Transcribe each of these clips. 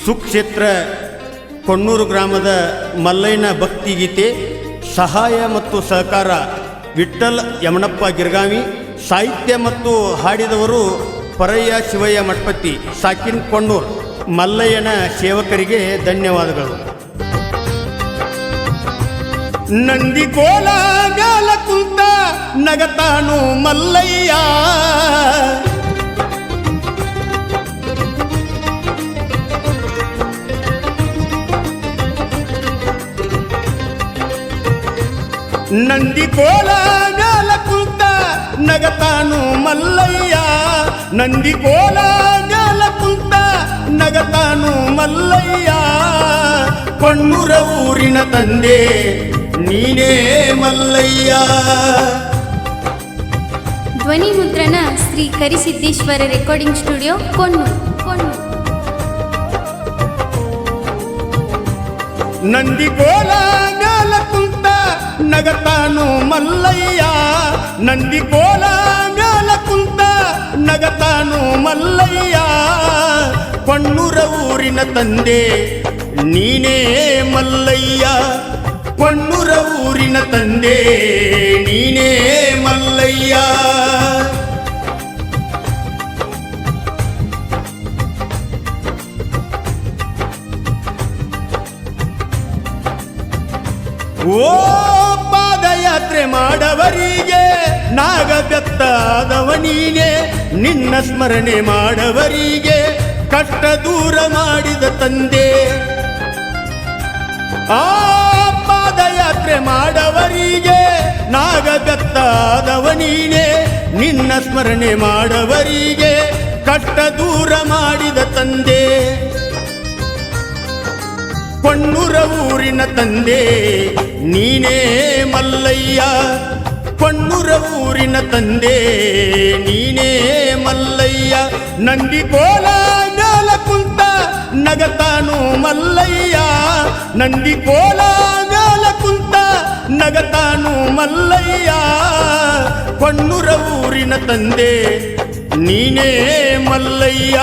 ಸುಕ್ಷೇತ್ರ ಕೊಣ್ಣೂರು ಗ್ರಾಮದ ಮಲ್ಲಯ್ಯನ ಭಕ್ತಿಗೀತೆ ಸಹಾಯ ಮತ್ತು ಸಹಕಾರ ವಿಠ್ಠಲ್ ಯಮನಪ್ಪ ಗಿರ್ಗಾವಿ. ಸಾಹಿತ್ಯ ಮತ್ತು ಹಾಡಿದವರು ಪರಯ್ಯ ಶಿವಯ್ಯ ಮಠಪತಿ ಸಾಕಿನ್ ಕೊಣ್ಣೂರು. ಮಲ್ಲಯ್ಯನ ಸೇವಕರಿಗೆ ಧನ್ಯವಾದಗಳು. ನಂದಿ ಕೋಲ ಗಾಲ ಕುಂತ ನಗತಾನು ಮಲ್ಲಯ್ಯ, ನಂದಿ ಕೋಲ ಗಾಲ ಕುಂತ ನಗತಾನು ಮಲ್ಲಯ್ಯ, ನಂದಿ ಕೋಲ ಗಾಲ ಕುಂತ ನಗತಾನು ಮಲ್ಲಯ್ಯ. ಕೊಣ್ಣೂರ ಊರಿನ ತಂದೆ ನೀನೇ ಮಲ್ಲಯ್ಯ. ಧ್ವನಿ ಮುದ್ರಣ ಶ್ರೀ ಕರಿಸಿದ್ದೇಶ್ವರ ರೆಕಾರ್ಡಿಂಗ್ ಸ್ಟುಡಿಯೋ ಕೊಣ್ಣೂರು. ನಂದಿ ಕೋಲ ಗಾಲ ಕುಂತ ನಗತಾನು ಮಲ್ಲಯ್ಯ, ನಂದಿ ಕೋಲ ಗಾಲ ಕುಂತ ನಗತಾನು ಮಲ್ಲಯ್ಯ. ಕೊಣ್ಣೂರ ಊರಿನ ತಂದೆ ನೀನೇ ಮಲ್ಲಯ್ಯ, ಕೊಣ್ಣೂರ ಊರಿನ ತಂದೆ ನೀನೇ ಮಲ್ಲಯ್ಯ. ಓ ಪಾದಯಾತ್ರೆ ಮಾಡವರಿಗೆ ನಾಗಬೆತ್ತಾದವ ನೀನೆ, ನಿನ್ನ ಸ್ಮರಣೆ ಮಾಡವರಿಗೆ ಕಷ್ಟ ದೂರ ಮಾಡಿದ ತಂದೆ. ಆ ಪಾದಯಾತ್ರೆ ಮಾಡವರಿಗೆ ನಾಗಬೆತ್ತಾದವ ನೀನೆ, ನಿನ್ನ ಸ್ಮರಣೆ ಮಾಡವರಿಗೆ ಕಷ್ಟ ದೂರ ಮಾಡಿದ ತಂದೆ. ಕೊಣ್ಣೂರ ಊರಿನ ತಂದೆ ನೀನೇ ಮಲ್ಲಯ್ಯ, ಕೊಣ್ಣೂರ ಊರಿನ ತಂದೆ ನೀನೇ ಮಲ್ಲಯ್ಯ. ನಂದಿ ಕೋಲ ಗಾಲ ಕುಂತ ನಗತಾನು ಮಲ್ಲಯ್ಯ, ನಂದಿ ಕೋಲ ಗಾಲ ಕುಂತ ನಗತಾನು ಮಲ್ಲಯ್ಯ. ಕೊಣ್ಣೂರ ಊರಿನ ತಂದೆ ನೀನೇ ಮಲ್ಲಯ್ಯ,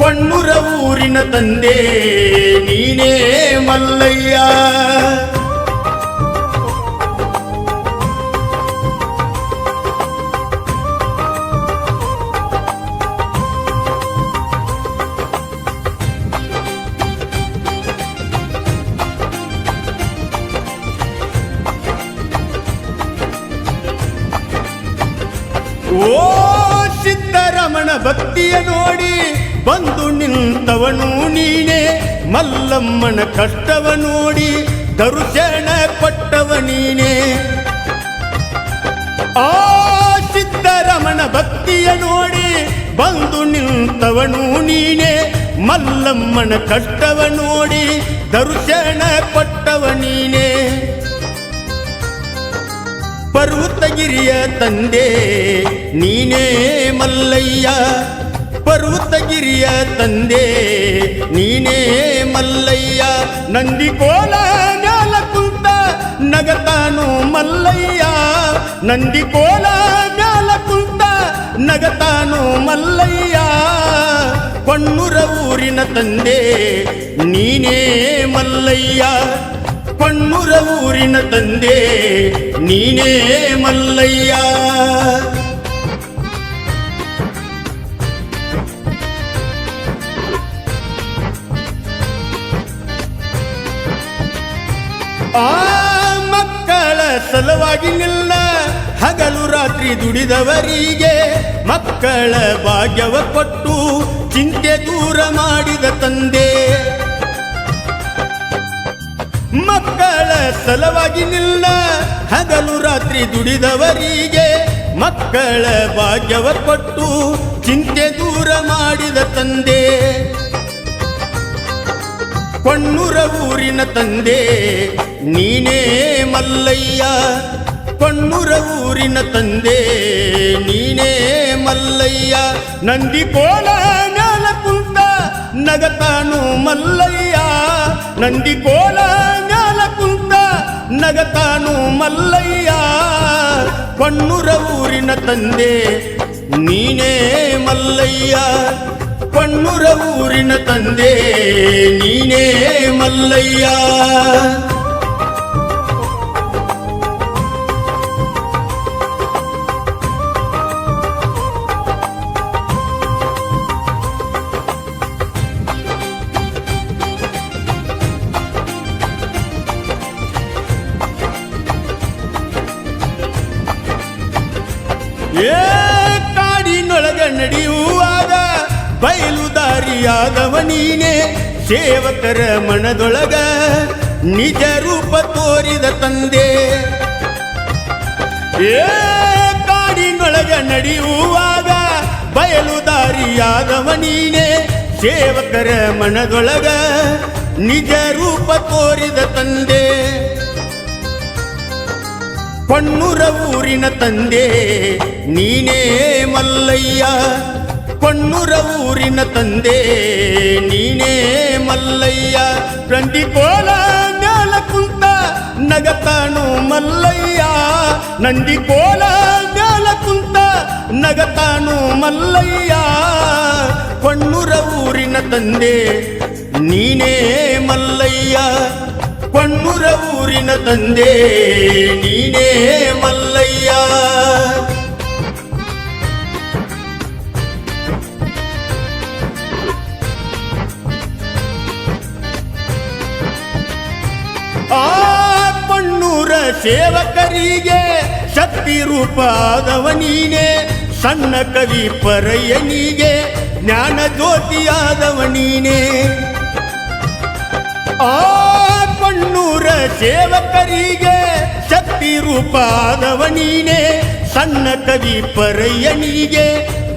ಕೊಣ್ಣೂರ ಊರಿನ ತಂದೆ ನೀನೇ ಮಲ್ಲಯ್ಯ. ಓ ಸಿದ್ದರಮಣ ಭಕ್ತಿಯ ನೋಡಿ ಬಂದು ನಿಂತವನು ನೀನೇ, ಮಲ್ಲಮ್ಮನ ಕಷ್ಟವ ನೋಡಿ ದರ್ಶನ ಕೊಟ್ಟವ ನೀನೇ. ಆ ಸಿದ್ದರಮಣ ಭಕ್ತಿಯ ನೋಡಿ ಬಂದು ನಿಂತವನು ನೀನೇ, ಮಲ್ಲಮ್ಮನ ಕಷ್ಟವ ನೋಡಿ ದರ್ಶನ ಕೊಟ್ಟವ ನೀನೇ. ಪರ್ವತಗಿರಿಯ ತಂದೆ ನೀನೇ ಮಲ್ಲಯ್ಯ, ಪರ್ವತಗಿರಿಯ ತಂದೆ ನೀನೇ ಮಲ್ಲಯ್ಯ. ನಂದಿ ಕೋಲ ಗಾಲ ಕುಂತ ನಗತಾನು ಮಲ್ಲಯ್ಯ, ನಂದಿ ಕೋಲ ಗಾಲ ಕುಂತ ನಗತಾನು ಮಲ್ಲಯ್ಯ. ಕೊಣ್ಣೂರ ಊರಿನ ತಂದೆ ನೀನೇ ಮಲ್ಲಯ್ಯ, ಕೊಣ್ಣೂರ ಊರಿನ ತಂದೆ ನೀನೇ ಮಲ್ಲಯ್ಯ. ಆ ಮಕ್ಕಳ ಸಲುವಾಗಿ ನಿಲ್ಲ ಹಗಲು ರಾತ್ರಿ ದುಡಿದವರಿಗೆ ಮಕ್ಕಳ ಭಾಗ್ಯವ ಕೊಟ್ಟು ಚಿಂತೆ ದೂರ ಮಾಡಿದ ತಂದೆ. ಮಕ್ಕಳ ಸಲುವಾಗಿ ನಿಲ್ಲ ಹಗಲು ರಾತ್ರಿ ದುಡಿದವರಿಗೆ ಮಕ್ಕಳ ಭಾಗ್ಯವ ಕೊಟ್ಟು ಚಿಂತೆ ದೂರ ಮಾಡಿದ ತಂದೆ. ಕೊಣ್ಣೂರ ಊರಿನ ತಂದೆ ನೀನೇ ಮಲ್ಲಯ್ಯ, ಕೊಣ್ಣೂರ ಊರಿನ ತಂದೆ ನೀನೇ ಮಲ್ಲಯ್ಯ. ನಂದಿ ಕೋಲ ಗಾಲ ಕುಂತ ನಗತಾನು ಮಲ್ಲಯ್ಯ, ನಂದಿ ಕೋಲ ಗಾಲ ಕುಂತ ನಗತಾನು ಮಲ್ಲಯ್ಯ. ಕೊಣ್ಣೂರ ಊರಿನ ತಂದೆ ನೀನೇ ಮಲ್ಲಯ್ಯ, ಕೊಣ್ಣೂರ ಊರಿನ ತಂದೆ ನೀನೇ ಮಲ್ಲಯ್ಯ. ಕಾಡಿನೊಳಗ ನಡೆಯುವಾಗ ಬಯಲುದಾರಿಯಾದವ ನೀನೆ, ಸೇವಕರ ಮನದೊಳಗ ನಿಜ ರೂಪ ತೋರಿದ ತಂದೆ. ಕಾಡಿನೊಳಗ ನಡೆಯುವಾಗ ಬಯಲುದಾರಿಯಾದವ ನೀನೆ, ಸೇವಕರ ಮನದೊಳಗ ನಿಜ ರೂಪ ತೋರಿದ ತಂದೆ. ಕೊಣ್ಣೂರ ಊರಿನ ತಂದೆ ನೀನೇ ಮಲ್ಲಯ್ಯ, ಕೊಣ್ಣೂರ ಊರಿನ ತಂದೆ ನೀನೇ ಮಲ್ಲಯ್ಯ. ನಂದಿಕೋಲ ಮ್ಯಾಲ ಕುಂತ ನಗತಾನು ಮಲ್ಲಯ್ಯ, ನಂದಿಕೋಲ ಮ್ಯಾಲ ಕುಂತ ನಗತಾನು ಮಲ್ಲಯ್ಯ. ಕೊಣ್ಣೂರ ಊರಿನ ತಂದೆ ನೀನೇ ಮಲ್ಲಯ್ಯ, ಕೊಣ್ಣೂರ ಊರಿನ ತಂದೆ ನೀನೇ ಮಲ್ಲಯ್ಯ. ಆ ಕೊಣ್ಣೂರ ಸೇವಕರಿಗೆ ಶಕ್ತಿ ರೂಪ ಆದವ ನೀನೆ, ಸಣ್ಣ ಕವಿ ಪರಯ್ಯನಿಗೆ ಜ್ಞಾನ ಜ್ಯೋತಿಯಾದವ ನೀನೆ. ಆ ಕೊಣ್ಣೂರ ಸೇವಕರಿಗೆ ಶಕ್ತಿ ರೂಪ ಆದವ ನೀನೆ, ಸಣ್ಣ ಕವಿ ಪರಯ್ಯನಿಗೆ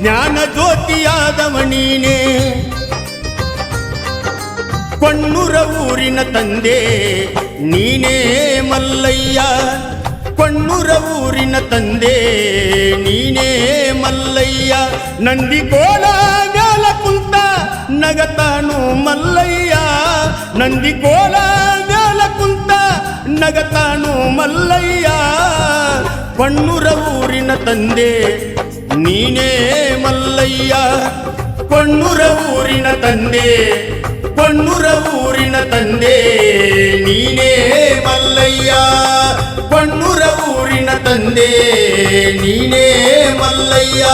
ಜ್ಞಾನ ಜ್ಯೋತಿಯಾದವ ನೀನೆ. ಕೊಣ್ಣೂರ ಊರಿನ ತಂದೆ ನೀನೇ ಮಲ್ಲಯ್ಯ, ಕೊಣ್ಣೂರ ಊರಿನ ತಂದೆ ನೀನೇ ಮಲ್ಲಯ್ಯ. ನಂದಿಕೋಲ ಮ್ಯಾಲ ಕುಂತ ನಗತಾನು ಮಲ್ಲಯ್ಯ, ನಂದಿಕೋಲ ಮ್ಯಾಲ ಕುಂತ ನಗತಾನು ಮಲ್ಲಯ್ಯ. ಕೊಣ್ಣೂರ ಊರಿನ ತಂದೆ ನೀನೇ ಮಲ್ಲಯ್ಯ, ಕೊಣ್ಣೂರ ಊರಿನ ತಂದೆ, ಕೊಣ್ಣೂರ ಊರಿನ ತಂದೆ ನೀನೇ ಮಲ್ಲಯ್ಯ, ಕೊಣ್ಣೂರ ಊರಿನ ತಂದೆ ನೀನೇ ಮಲ್ಲಯ್ಯ.